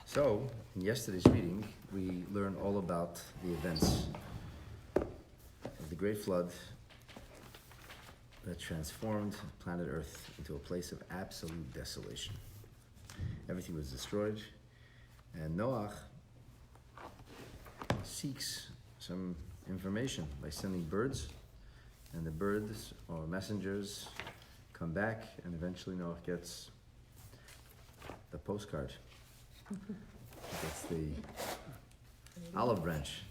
So, in yesterday's reading, we learned all about the events of the Great Flood that transformed planet Earth into a place of absolute desolation. Everything was destroyed, and Noach seeks some information by sending birds, and the birds or messengers come back, and eventually Noach gets the postcard. It's the olive branch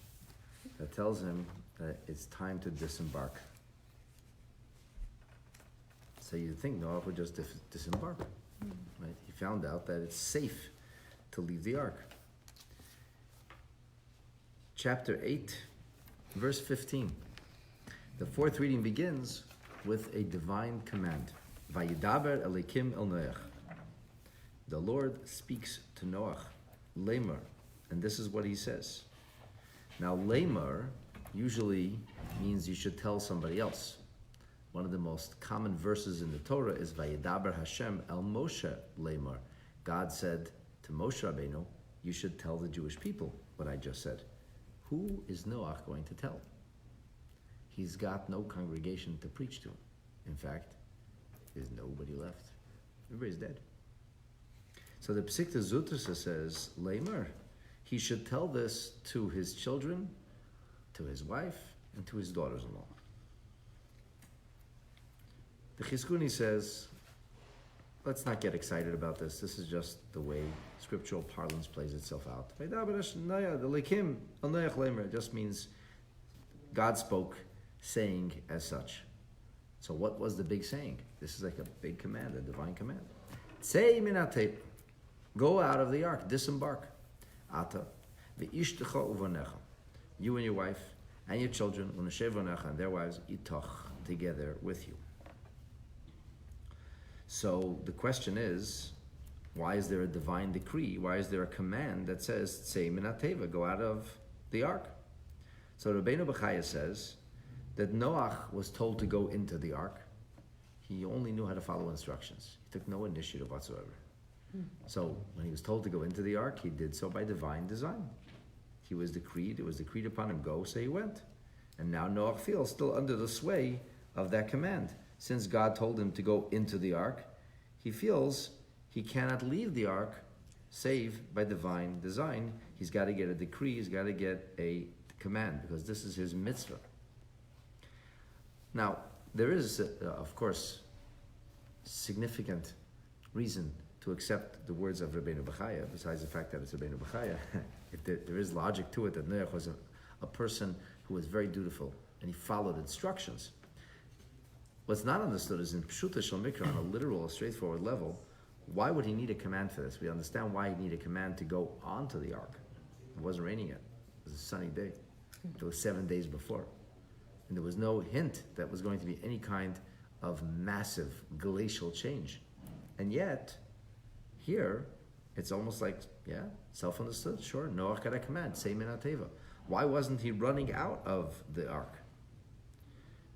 that tells him that it's time to disembark. So you'd think Noah would just disembark, right? He found out that it's safe to leave the ark. Chapter 8, verse 15. The fourth reading begins with a divine command. Vayidaber Elikim el Noach. The Lord speaks to Noach, Lamer, and this is what he says. Now, Lamer usually means you should tell somebody else. One of the most common verses in the Torah is Vayidaber Hashem el Moshe Lamer. God said to Moshe Rabbeinu, you should tell the Jewish people what I just said. Who is Noach going to tell? He's got no congregation to preach to. In fact, there's nobody left. Everybody's dead. So the Psikta Zutrasa says, Lamer, he should tell this to his children, to his wife, and to his daughters-in-law. The Chizkuni says, let's not get excited about this. This is just the way scriptural parlance plays itself out. It just means God spoke, saying as such. So what was the big saying? This is like a big command, a divine command. Say minatei, go out of the ark, disembark. Ata, ve'ishtecha uvanecha, you and your wife and your children, u'neshevanecha and their wives, itoch, together with you. So the question is, why is there a divine decree? Why is there a command that says, Tzei min hateva, go out of the ark? So Rabbeinu Bechaya says that Noach was told to go into the ark. He only knew how to follow instructions. He took no initiative whatsoever. So when he was told to go into the ark, he did so by divine design. It was decreed upon him, go, so he went. And now Noach feels still under the sway of that command. Since God told him to go into the ark, he feels he cannot leave the ark save by divine design. He's got to get a decree, he's got to get a command, because this is his mitzvah. Now, there is, of course, significant reason to accept the words of Rabbeinu Bechaya, besides the fact that it's Rabbeinu Bechaya. If there is logic to it, that Noach was a person who was very dutiful, and he followed instructions. What's not understood is in Pshuta Shel Mikra, on a literal, straightforward level, why would he need a command for this? We understand why he needed a command to go onto the ark. It wasn't raining yet. It was a sunny day. It was 7 days before. And there was no hint that was going to be any kind of massive glacial change. And yet, here, it's almost like, self-understood, sure, Noach got a command, Tzei min hateva. Why wasn't he running out of the ark?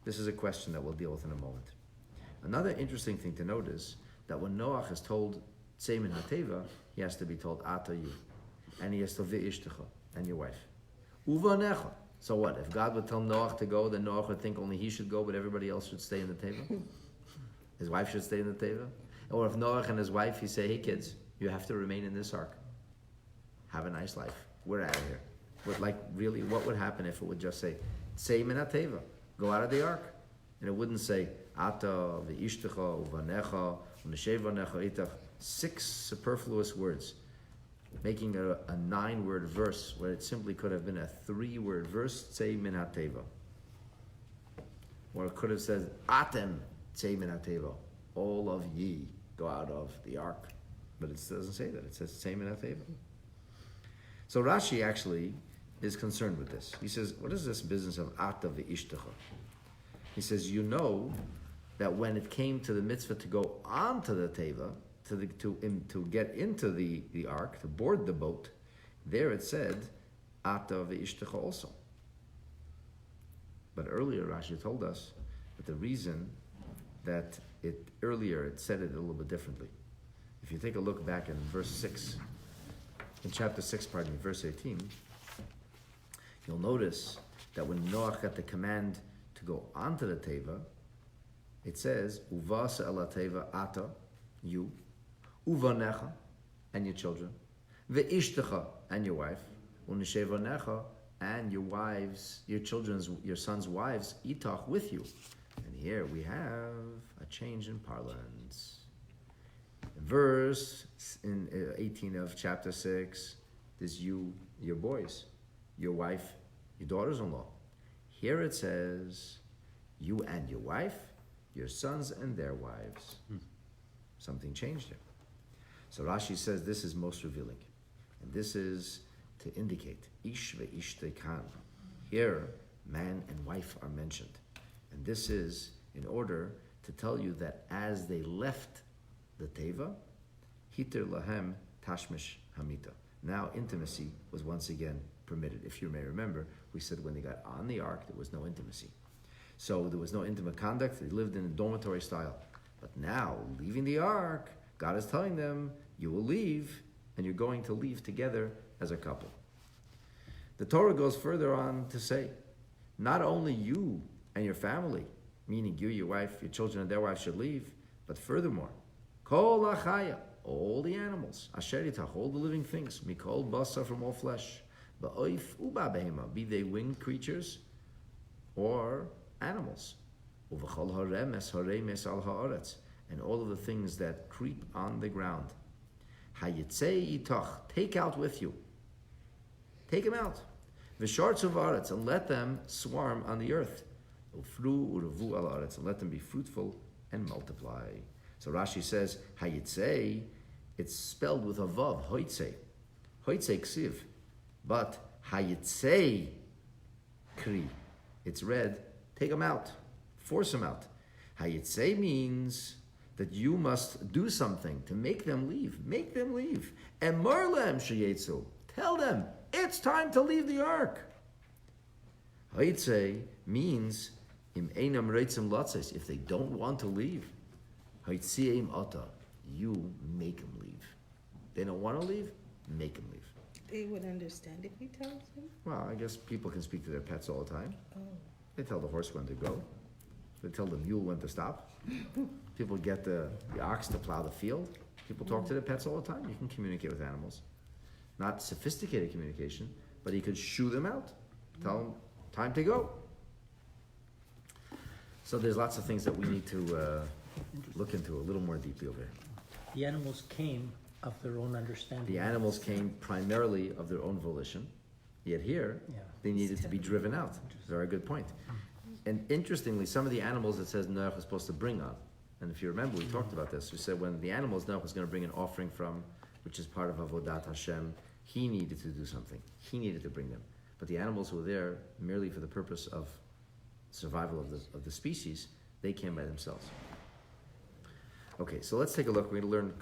This is a question that we'll deal with in a moment. Another interesting thing to note is that when Noach is told Tzei min hateva, he has to be told Ata you, and he has to ve'ishtecha, and your wife. Uvanecha. So what? If God would tell Noach to go, then Noach would think only he should go, but everybody else should stay in the teva? His wife should stay in the teva? Or if Noach and his wife, he say, hey kids, you have to remain in this ark. Have a nice life. We're out of here. But really, what would happen if it would just say, Tzei min hateva, go out of the ark? And it wouldn't say, Ata, ve'ishtecha, uvanecha, u'neshevanecha, itach. 6 superfluous words, making a 9-word verse where it simply could have been a 3-word verse, Tzei min hateva. Or it could have said, Atem tzei min hateva, all of ye go out of the ark. But it doesn't say that. It says Tzei min hateva. So Rashi actually is concerned with this. He says, what is this business of Ata ve'ishtecha? He says, you know that when it came to the mitzvah to go onto the teva, to get into the ark, to board the boat, there it said, Ata ve'ishtecha also. But earlier Rashi told us that the reason that it said it a little bit differently. If you take a look back in verse 6, in chapter 6, verse 18, you'll notice that when Noach got the command to go onto the teva, it says, Uvasa ala teva ata, you, uvanecha, and your children, ve'ishtecha, and your wife, unishevanecha, and your wives, your sons' wives, itach, with you. And here we have a change in parlance. Verse in 18 of chapter 6, there's you, your boys, your wife, your daughters-in-law. Here it says, you and your wife, your sons and their wives. Something changed here. So Rashi says this is most revealing. And this is to indicate, ish ve'ishte kan. Here, man and wife are mentioned. And this is in order to tell you that as they left the teva, hiter lahem tashmish hamita. Now intimacy was once again permitted. If you may remember, we said when they got on the ark, there was no intimacy. So there was no intimate conduct. They lived in a dormitory style. But now, leaving the ark, God is telling them, you will leave, and you're going to leave together as a couple. The Torah goes further on to say, not only you and your family, meaning you, your wife, your children, and their wives should leave, but furthermore, kol achaya, all the animals, asher yitach, all the living things, mikol basa, from all flesh, ba'oif uba behema, be they winged creatures or animals, uvachol haremes haremes al haaretz, and all of the things that creep on the ground. Hayitzei itach, take out with you. Take them out. V'shartz uvaretz, and let them swarm on the earth. Ufru urevu al haaretz, and let them be fruitful and multiply. So Rashi says, Hayitzei, it's spelled with a vav, hoitzei. Hoitzei ksiv. But Hayitzei kri, it's read, take them out, force them out. Hayitzei means that you must do something to make them leave. Make them leave. Emor lehem sheyetzu, tell them, it's time to leave the ark. Hayitzei means, im einam reitzim latzes, if they don't want to leave, Hayitzei ata, you make them leave. They don't want to leave, make them leave. They would understand if we tell them? Well, I guess people can speak to their pets all the time. Oh. They tell the horse when to go. They tell the mule when to stop. People get the ox to plow the field. People talk to their pets all the time. You can communicate with animals. Not sophisticated communication, but you could shoo them out. Tell them, time to go. So there's lots of things that we need to look into a little more deeply over here. The animals came of their own understanding. The animals came primarily of their own volition, yet here, they needed to be driven out. Very good point. And interestingly, some of the animals it says Noach was supposed to bring on, and if you remember, we talked about this. We said when the animals Noach was going to bring an offering from, which is part of Avodat Hashem, he needed to do something. He needed to bring them. But the animals who were there merely for the purpose of survival of the species, they came by themselves. Okay, so let's take a look. We're going to learn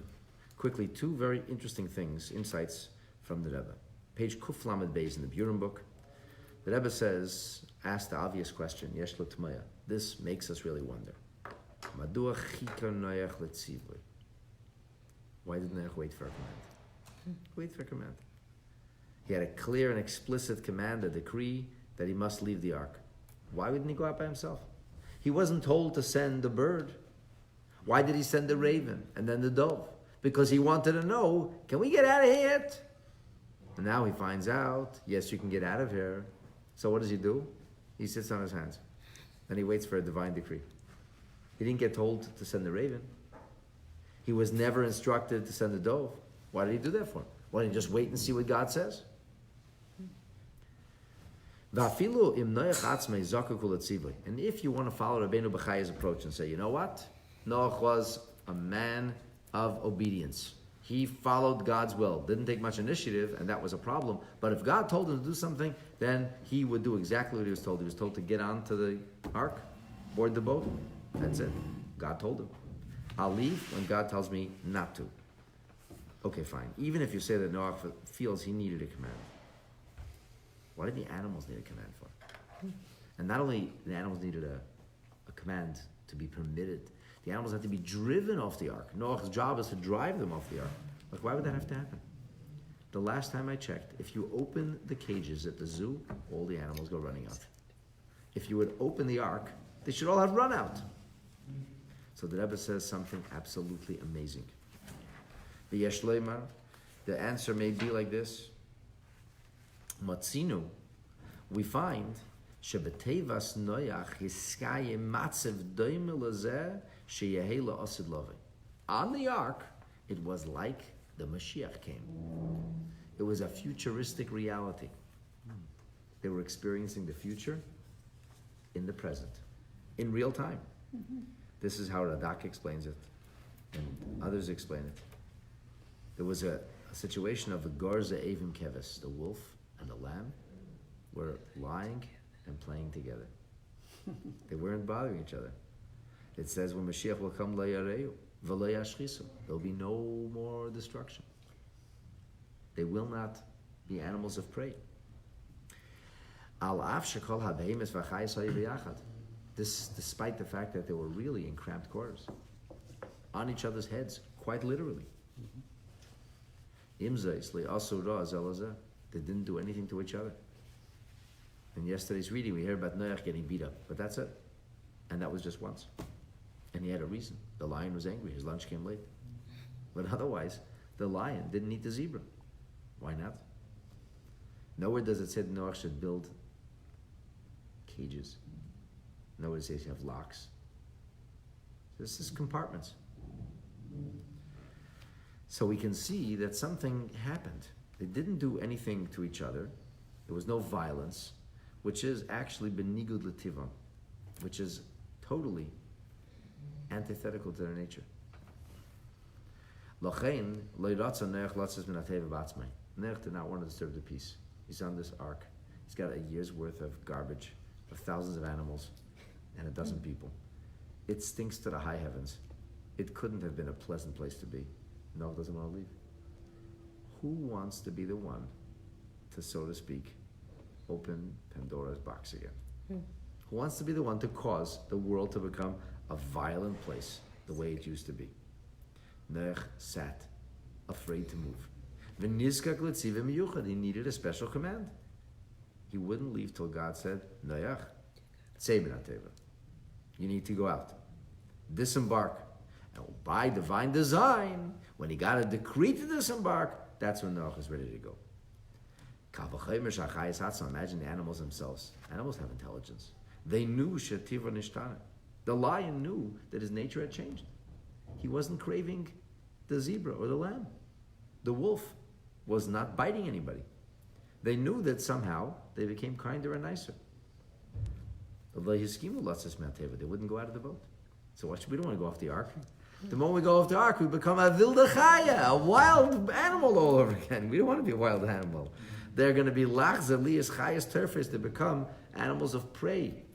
quickly two very interesting things, insights from the Rebbe. Page Kuf Lamed Beis in the Burim book. The Rebbe says, ask the obvious question, Yesh lo Tmaya. This makes us really wonder. Madua chika Noach letzivui. Why did Noach wait for a command? Wait for a command. He had a clear and explicit command, a decree, that he must leave the ark. Why wouldn't he go out by himself? He wasn't told to send the bird. Why did he send the raven and then the dove? Because he wanted to know, can we get out of here? And now he finds out, yes, you can get out of here. So what does he do? He sits on his hands and he waits for a divine decree. He didn't get told to send the raven. He was never instructed to send the dove. Why did he do that for? Why didn't he just wait and see what God says? And if you want to follow Rabbeinu Bachai's approach and say, you know what? Noach was a man of obedience. He followed God's will. Didn't take much initiative, and that was a problem. But if God told him to do something, then he would do exactly what he was told. He was told to get onto the ark, board the boat. That's it. God told him. I'll leave when God tells me not to. Okay, fine. Even if you say that Noach feels he needed a command, what did the animals need a command for? And not only the animals needed a command to be permitted, the animals had to be driven off the ark. Noach's job is to drive them off the ark. Like, why would that have to happen? The last time I checked, if you open the cages at the zoo, all the animals go running out. If you would open the ark, they should all have run out. So the Rebbe says something absolutely amazing. The answer may be like this. Matzinu, we find shebetevas Noach hiskayim matzev doime lazeh sheyehe la'asid love. On the ark, it was like the Mashiach came. It was a futuristic reality. They were experiencing the future in the present, in real time. This is how Radak explains it, and others explain it. There was a situation of the Garza Avim Kevis, the wolf and the lamb, were lying and playing together. They weren't bothering each other. It says when Mashiach will come, there'll be no more destruction. They will not be animals of prey. This, despite the fact that they were really in cramped quarters, on each other's heads, quite literally. They didn't do anything to each other. In yesterday's reading, we heard about Noach getting beat up, but that's it. And that was just once. And he had a reason. The lion was angry. His lunch came late. But otherwise, the lion didn't eat the zebra. Why not? Nowhere does it say that Noach should build cages. Nowhere does it say you have locks. This is compartments. So we can see that something happened. They didn't do anything to each other. There was no violence, which is actually benigud l'tiva, which is totally antithetical to their nature. Lochein lo'yratza Noach latzes min hateva b'atzmai. Noach did not want to disturb the peace. He's on this ark. He's got a year's worth of garbage, of thousands of animals, and a dozen people. It stinks to the high heavens. It couldn't have been a pleasant place to be. Noach doesn't want to leave. Who wants to be the one to, so to speak, open Pandora's box again? Who wants to be the one to cause the world to become a violent place the way it used to be? Noach sat, afraid to move. He needed a special command. He wouldn't leave till God said, Noach, you need to go out. Disembark. And by divine design, when he got a decree to disembark, that's when Noach was ready to go. Imagine the animals themselves. Animals have intelligence. They knew Shetiva Nishtana. The lion knew that his nature had changed. He wasn't craving the zebra or the lamb. The wolf was not biting anybody. They knew that somehow they became kinder and nicer. They wouldn't go out of the boat. So we don't want to go off the ark. The moment we go off the ark, we become a wilde chaya, a wild animal all over again. We don't want to be a wild animal. They're going to be lachza lias chayas terfes. They become animals of prey.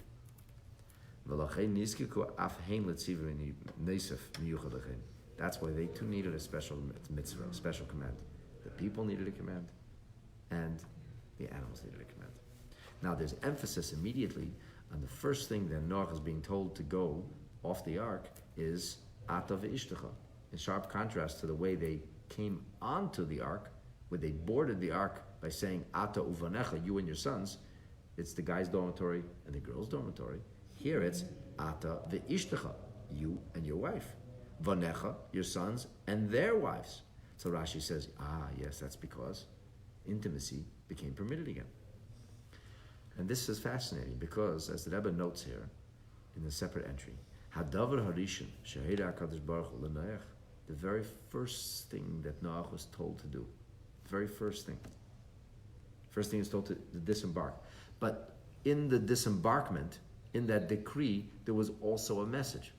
That's why they too needed a special mitzvah, a special command. The people needed a command, and the animals needed a command. Now there's emphasis immediately on the first thing that Noach is being told to go off the ark is Ata ve'ishtecha, in sharp contrast to the way they came onto the ark, where they boarded the ark by saying Ata uvanecha, you and your sons. It's the guy's dormitory and the girl's dormitory. Here it's Ata ve'ishtecha, you and your wife. Vanecha, your sons and their wives. So Rashi says, yes, that's because intimacy became permitted again. And this is fascinating because, as the Rebbe notes here in the separate entry, Hadavar Harishon Sheheda HaKadosh Baruch Hu L'Noach, the very first thing that Noach was told to do, the very first thing he was told to disembark. But in the disembarkment, in that decree, there was also a message,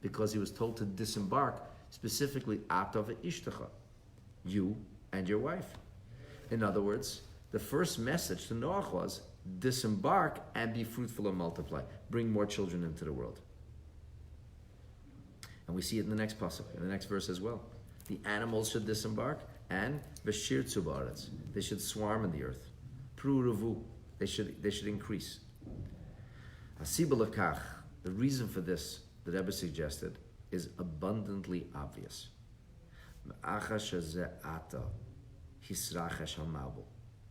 because he was told to disembark specifically Ata ve'ishtecha, you and your wife. In other words, the first message to Noach was disembark and be fruitful and multiply. Bring more children into the world. And we see it in the next pasuk, in the next verse as well. The animals should disembark and v'shirtzu ba'aretz. They should swarm in the earth. Pru revu. They should increase. Hasiba lekach. The reason for this, the Rebbe suggested, is abundantly obvious. He Hisrachesh HaMabul.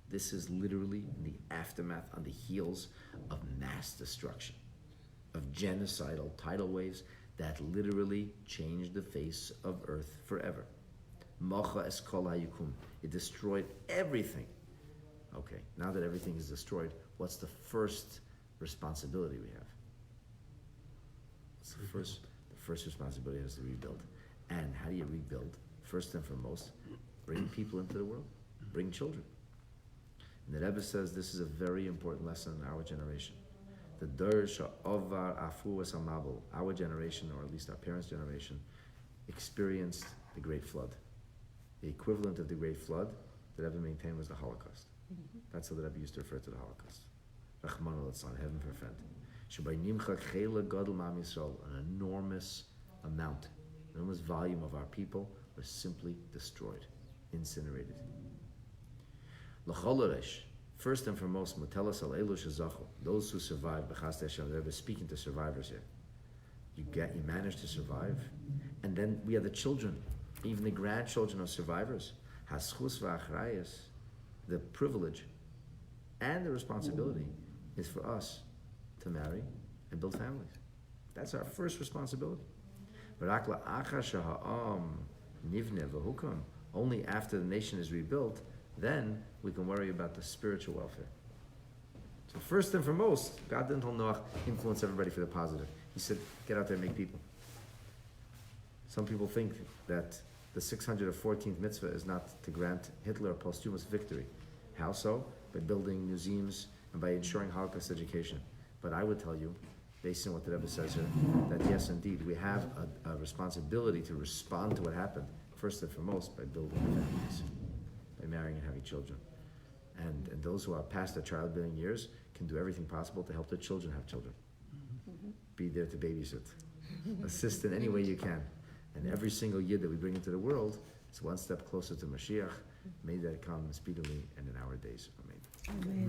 This is literally in the aftermath, on the heels of mass destruction, of genocidal tidal waves that literally changed the face of Earth forever. Mocha Eskol HaYukum. It destroyed everything. Okay, now that everything is destroyed, what's the first responsibility we have? It's the first responsibility is to rebuild. And how do you rebuild? First and foremost, bring people into the world. Bring children. And the Rebbe says this is a very important lesson in our generation. The Dor Sha'ovar Afu Esamabel, our generation, or at least our parents' generation, experienced the Great Flood. The equivalent of the Great Flood, the Rebbe maintained, was the Holocaust. That's how the Rebbe used to refer to the Holocaust. Rachmana litzlan, heaven forfend. Shebay nimcha chela gadol ma'am Yisrael, an enormous amount, enormous volume of our people was simply destroyed, incinerated. L'choloresh, first and foremost, mutelas al elu shezachu, those who survived. B'chas Hashem, the Rebbe is speaking to survivors here. You managed to survive, and then we are the children, even the grandchildren of survivors. Haschus v'achrayas, the privilege and the responsibility is for us to marry and build families. That's our first responsibility. Only after the nation is rebuilt, then we can worry about the spiritual welfare. So first and foremost, God didn't tell Noach, influence everybody for the positive. He said, get out there and make people. Some people think that the 614th mitzvah is not to grant Hitler a posthumous victory. How so? By building museums and by ensuring Holocaust education. But I would tell you, based on what the Rebbe says here, that yes, indeed, we have a responsibility to respond to what happened, first and foremost, by building families, by marrying and having children. And those who are past their childbearing years can do everything possible to help their children have children. Be there to babysit. Assist in any way you can. And every single year that we bring into the world is one step closer to Mashiach. May that come speedily and in our days. Amen. Amen.